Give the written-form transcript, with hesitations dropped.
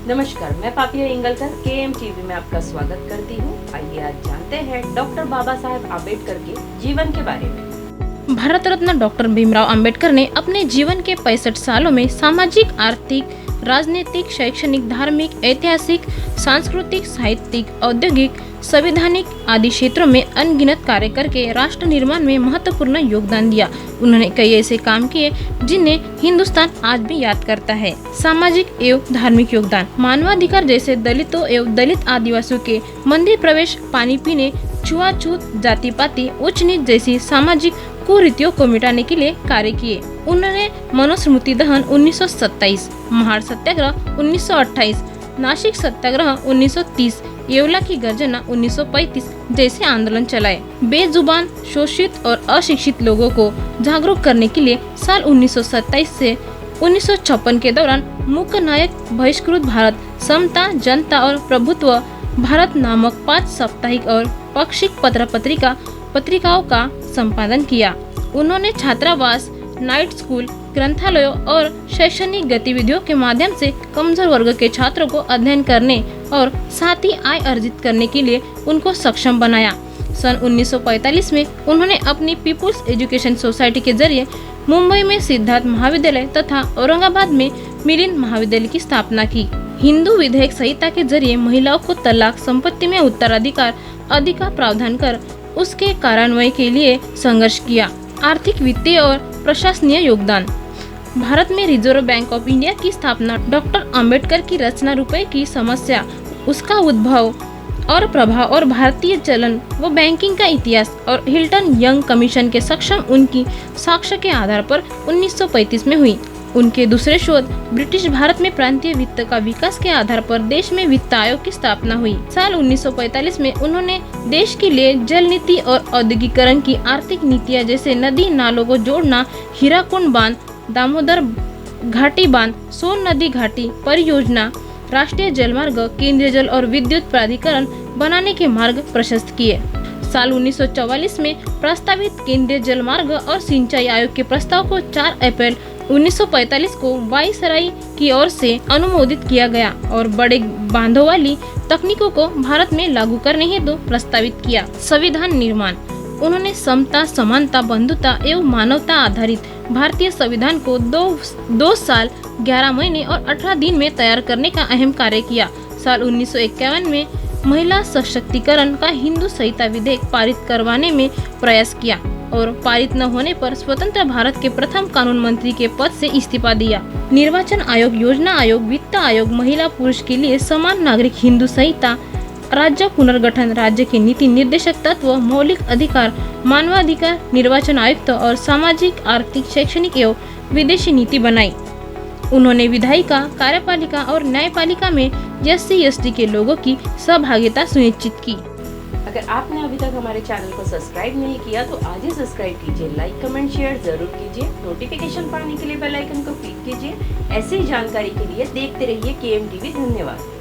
नमस्कार, मैं पापिया इंगलकर KM TV में आपका स्वागत करती हूँ। आइए आज जानते हैं डॉक्टर बाबा साहेब आम्बेडकर के जीवन के बारे में। भारत रत्न डॉक्टर भीमराव अंबेडकर ने अपने जीवन के 65 सालों में सामाजिक, आर्थिक, राजनीतिक, शैक्षणिक, धार्मिक, ऐतिहासिक, सांस्कृतिक, साहित्यिक, औद्योगिक, संवैधानिक आदि क्षेत्रों में अनगिनत कार्य करके राष्ट्र निर्माण में महत्वपूर्ण योगदान दिया। उन्होंने कई ऐसे काम किए जिन्हें हिंदुस्तान आज भी याद करता है। सामाजिक एवं धार्मिक योगदान, मानवाधिकार जैसे दलितों एवं दलित आदिवासियों के मंदिर प्रवेश, पानी पीने, छुआछूत, जाति पाति, उच्च नीच जैसी सामाजिक कुरीतियों को मिटाने के लिए कार्य किए। उन्होंने मनुस्मृति दहन 1927, महाड़ सत्याग्रह 1928, नासिक सत्याग्रह 1930, येवला की गर्जना 1935 जैसे आंदोलन चलाए। बेजुबान, शोषित और अशिक्षित लोगों को जागरूक करने के लिए साल 1927 से 1956 के दौरान मुख्य नायक बहिष्कृत भारत, समता, जनता और प्रभुत्व भारत नामक 5 साप्ताहिक और पाक्षिक पत्रिकाओं का संपादन किया। उन्होंने छात्रावास, नाइट स्कूल, ग्रंथालयों और शैक्षणिक गतिविधियों के माध्यम से कमजोर वर्ग के छात्रों को अध्ययन करने और साथ ही आय अर्जित करने के लिए उनको सक्षम बनाया। सन 1945 में उन्होंने अपनी पीपुल्स एजुकेशन सोसाइटी के जरिए मुंबई में सिद्धार्थ महाविद्यालय तथा औरंगाबाद में मिलिंद महाविद्यालय की स्थापना की। हिंदू विधेयक संहिता के जरिए महिलाओं को तलाक, संपत्ति में उत्तराधिकार आदि का प्रावधान कर उसके कार्यान्वयन के लिए संघर्ष किया। आर्थिक, वित्तीय और प्रशासनीय योगदान, भारत में रिजर्व बैंक ऑफ इंडिया की स्थापना, डॉक्टर अंबेडकर की रचना, रुपए की समस्या, उसका उद्भव और प्रभाव और भारतीय चलन व बैंकिंग का इतिहास और हिल्टन यंग कमीशन के सक्षम उनकी साक्ष्य के आधार पर 1935 में हुई। उनके दूसरे शोध ब्रिटिश भारत में प्रांतीय वित्त का विकास के आधार पर देश में वित्त आयोग की स्थापना हुई। साल 1945 में उन्होंने देश के लिए जल नीति और औद्योगिकरण की आर्थिक नीतियां जैसे नदी नालों को जोड़ना, हीराकुंड बांध, दामोदर घाटी बांध, सोन नदी घाटी परियोजना, राष्ट्रीय जलमार्ग, केंद्रीय जल और विद्युत प्राधिकरण बनाने के मार्ग प्रशस्त किए। साल 1944 में प्रस्तावित केंद्रीय जलमार्ग और सिंचाई आयोग के प्रस्ताव को 4 अप्रैल 1945 को वायसराय की ओर से अनुमोदित किया गया और बड़े बांधों वाली तकनीकों को भारत में लागू करने हेतु प्रस्तावित किया। संविधान निर्माण, उन्होंने समता, समानता, बंधुता एवं मानवता आधारित भारतीय संविधान को 2 साल 11 महीने और 18 दिन में तैयार करने का अहम कार्य किया। साल 1951 में महिला सशक्तिकरण का हिंदू संहिता विधेयक पारित करवाने में प्रयास किया और पारित न होने पर स्वतंत्र भारत के प्रथम कानून मंत्री के पद से इस्तीफा दिया। निर्वाचन आयोग, योजना आयोग, वित्त आयोग, महिला पुरुष के लिए समान नागरिक हिंदू संहिता, राज्य पुनर्गठन, राज्य के नीति निर्देशक तत्व, मौलिक अधिकार, मानवाधिकार, निर्वाचन आयुक्त और सामाजिक, आर्थिक, शैक्षणिक एवं विदेशी नीति बनाई। उन्होंने विधायिका, कार्यपालिका और न्यायपालिका में SC/ST के लोगों की सहभागिता सुनिश्चित की। अगर आपने अभी तक हमारे चैनल को सब्सक्राइब नहीं किया तो आज ही सब्सक्राइब कीजिए, लाइक, कमेंट, शेयर जरूर कीजिए। नोटिफिकेशन पाने के लिए बेल आइकन को क्लिक कीजिए। ऐसी जानकारी के लिए देखते रहिए KM टीवी। धन्यवाद।